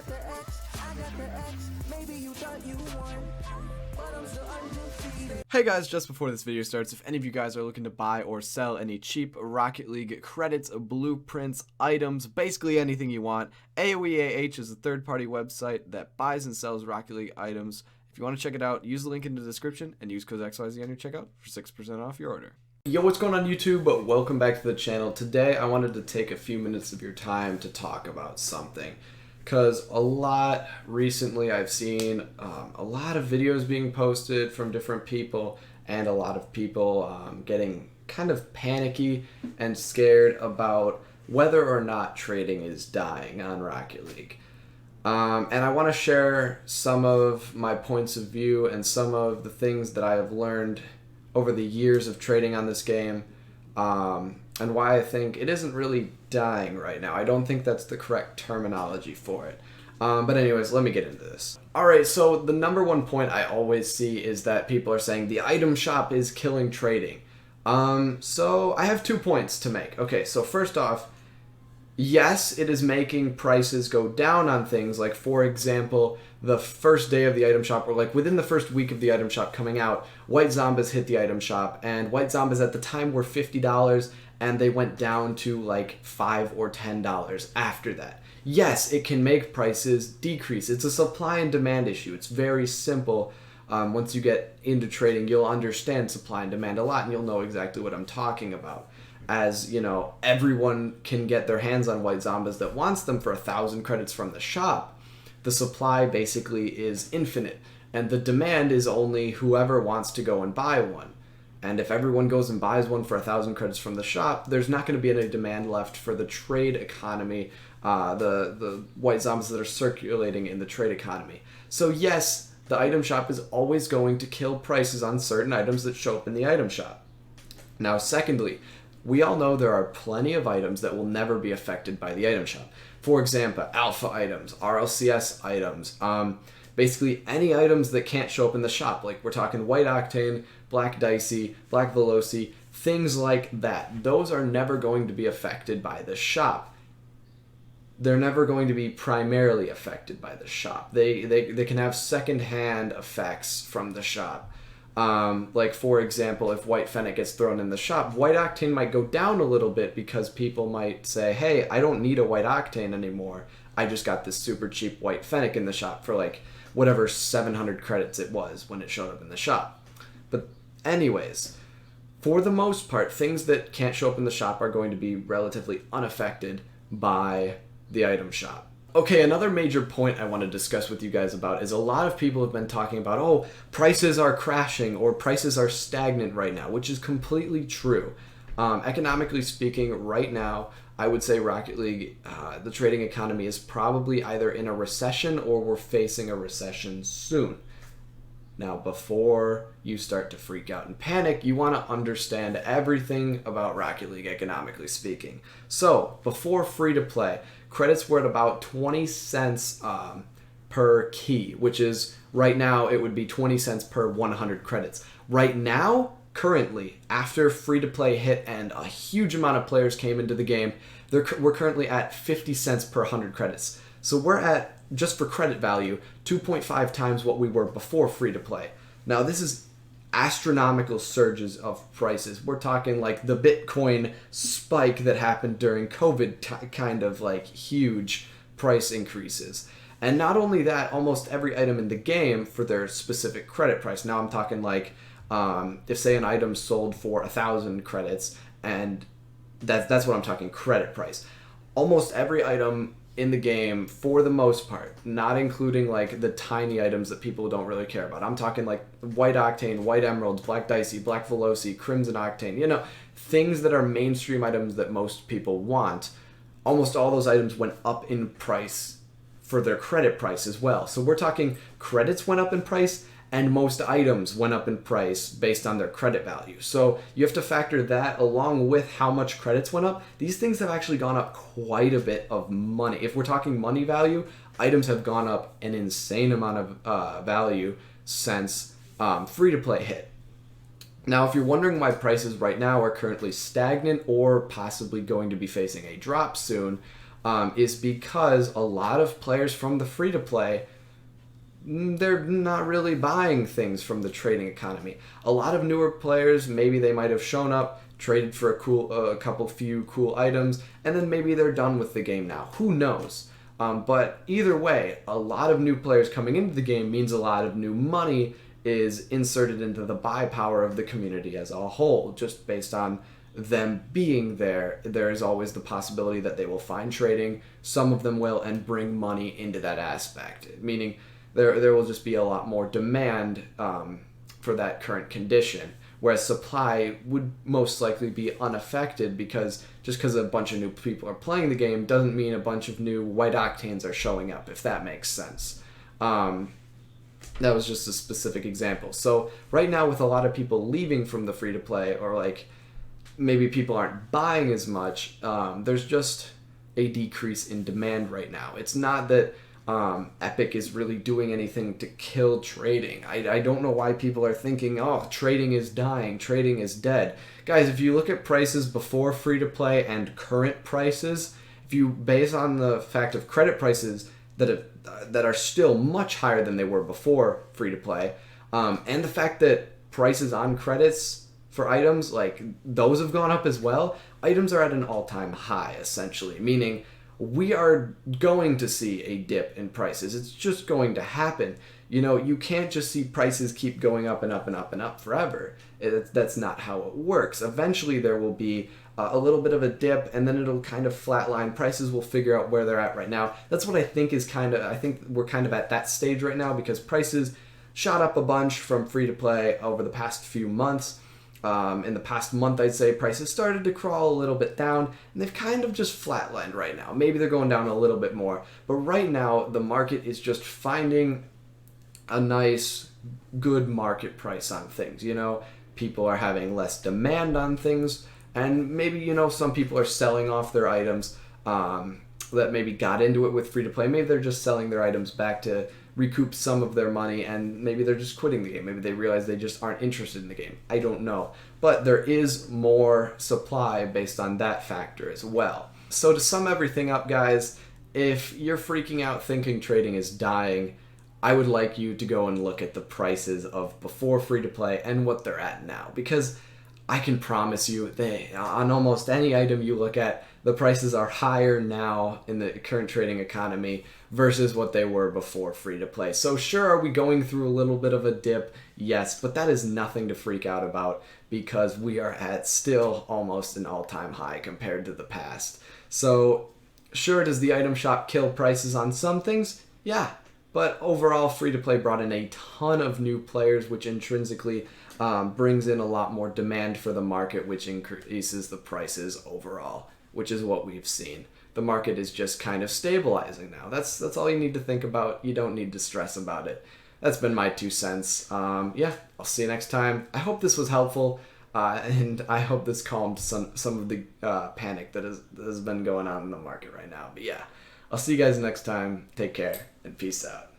got the X, I got the X. Maybe you thought you won, but I'm still undefeated. Hey guys, just before this video starts, if any of you guys are looking to buy or sell any cheap Rocket League credits, blueprints, items, basically anything you want, AOEAH is a third-party website that buys and sells Rocket League items. If you want to check it out, use the link in the description and use code XYZ on your checkout for 6% off your order. Yo, what's going on YouTube? Welcome back to the channel. Today I wanted to take a few minutes of your time to talk about something. Because a lot recently I've seen a lot of videos being posted from different people and a lot of people getting kind of panicky and scared about whether or not trading is dying on Rocket League. And I want to share some of my points of view and some of the things that I have learned over the years of trading on this game, and why I think it isn't really dying right now. I don't think that's the correct terminology for it. But anyways, let me get into this. Alright, so the number one point I always see is that people are saying the item shop is killing trading. So I have 2 points to make. Okay, so first off, yes, it is making prices go down on things, like for example, the first day of the item shop, or like within the first week of the item shop coming out, White Zombas hit the item shop, and White Zombas at the time were $50, and they went down to like $5 or $10 after that. Yes, it can make prices decrease. It's a supply and demand issue. It's very simple. Once you get into trading, you'll understand supply and demand a lot, and you'll know exactly what I'm talking about. As, you know, everyone can get their hands on White Zombas that wants them for 1,000 credits from the shop. The supply basically is infinite, and the demand is only whoever wants to go and buy one. And if everyone goes and buys one for 1,000 credits from the shop, there's not going to be any demand left for the trade economy, the White Zombas that are circulating in the trade economy. So yes, the item shop is always going to kill prices on certain items that show up in the item shop. Now, secondly, we all know there are plenty of items that will never be affected by the item shop. For example, alpha items, RLCS items, basically any items that can't show up in the shop. Like we're talking White Octane, Black Dicey, Black Veloci, things like that. Those are never going to be affected by the shop. They're never going to be primarily affected by the shop. They can have second-hand effects from the shop. Like for example, if White Fennec gets thrown in the shop, White Octane might go down a little bit because people might say, hey, I don't need a White Octane anymore. I just got this super cheap White Fennec in the shop for like whatever 700 credits it was when it showed up in the shop. But anyways, for the most part, things that can't show up in the shop are going to be relatively unaffected by the item shop. Okay, another major point I want to discuss with you guys about is a lot of people have been talking about, oh, prices are crashing or prices are stagnant right now, which is completely true. Economically speaking, right now, I would say Rocket League, the trading economy is probably either in a recession or we're facing a recession soon. Now, before you start to freak out and panic, you want to understand everything about Rocket League economically speaking. So, before free-to-play, credits were at about 20 cents per key, which is, right now, it would be 20 cents per 100 credits. Right now, currently, after free-to-play hit and a huge amount of players came into the game, we're currently at 50 cents per 100 credits. So we're at, just for credit value, 2.5 times what we were before free-to-play. Now, this is astronomical surges of prices. We're talking like the Bitcoin spike that happened during COVID, kind of like huge price increases. And not only that, almost every item in the game for their specific credit price. Now I'm talking like, if say an item sold for 1,000 credits, and that's what I'm talking credit price. Almost every item in the game, for the most part, not including like the tiny items that people don't really care about. I'm talking like White Octane, White Emeralds, Black Dicey, Black Veloci, Crimson Octane, you know, things that are mainstream items that most people want. Almost all those items went up in price for their credit price as well. So we're talking credits went up in price and most items went up in price based on their credit value. So you have to factor that along with how much credits went up. These things have actually gone up quite a bit of money. If we're talking money value, items have gone up an insane amount of value since free-to-play hit. Now, if you're wondering why prices right now are currently stagnant or possibly going to be facing a drop soon, is because a lot of players from the free-to-play, they're not really buying things from the trading economy. A lot of newer players, maybe they might have shown up, traded for a few cool items, and then maybe they're done with the game now. Who knows? But either way, a lot of new players coming into the game means a lot of new money is inserted into the buy power of the community as a whole. Just based on them being there, there is always the possibility that they will find trading. Some of them will, and bring money into that aspect, meaning there will just be a lot more demand for that current condition, whereas supply would most likely be unaffected, because just because a bunch of new people are playing the game doesn't mean a bunch of new white octanes are showing up, if that makes sense. That was just a specific example. So right now, with a lot of people leaving from the free-to-play, or like maybe people aren't buying as much, there's just a decrease in demand right now. It's not that Epic is really doing anything to kill trading. I don't know why people are thinking, oh, trading is dying, trading is dead. Guys, if you look at prices before free-to-play and current prices, if you base on the fact of credit prices that are still much higher than they were before free-to-play, and the fact that prices on credits for items, like those have gone up as well, items are at an all-time high, essentially, meaning we are going to see a dip in prices. It's just going to happen. You know, you can't just see prices keep going up and up and up and up forever. That's not how it works. Eventually there will be a little bit of a dip, and then it'll kind of flatline. Prices will figure out where they're at right now. That's what I think I think we're kind of at that stage right now, because prices shot up a bunch from free to play over the past few months. In the past month, I'd say prices started to crawl a little bit down, and they've kind of just flatlined right now. Maybe they're going down a little bit more, but right now the market is just finding a nice, good market price on things. You know, people are having less demand on things, and maybe, you know, some people are selling off their items that maybe got into it with free to play. Maybe they're just selling their items back to recoup some of their money, and maybe they're just quitting the game. Maybe they realize they just aren't interested in the game. I don't know. But there is more supply based on that factor as well. So to sum everything up, guys, if you're freaking out thinking trading is dying, I would like you to go and look at the prices of before free to play and what they're at now, because I can promise you, on almost any item you look at, the prices are higher now in the current trading economy versus what they were before free to play. So sure, are we going through a little bit of a dip? Yes, but that is nothing to freak out about, because we are at still almost an all-time high compared to the past. So sure, does the item shop kill prices on some things? Yeah, but overall, free to play brought in a ton of new players, which intrinsically brings in a lot more demand for the market, which increases the prices overall, which is what we've seen. The market is just kind of stabilizing now. That's all you need to think about. You don't need to stress about it. That's been my 2 cents. Yeah, I'll see you next time. I hope this was helpful, and I hope this calmed some of the panic that has been going on in the market right now. But yeah, I'll see you guys next time. Take care, and peace out.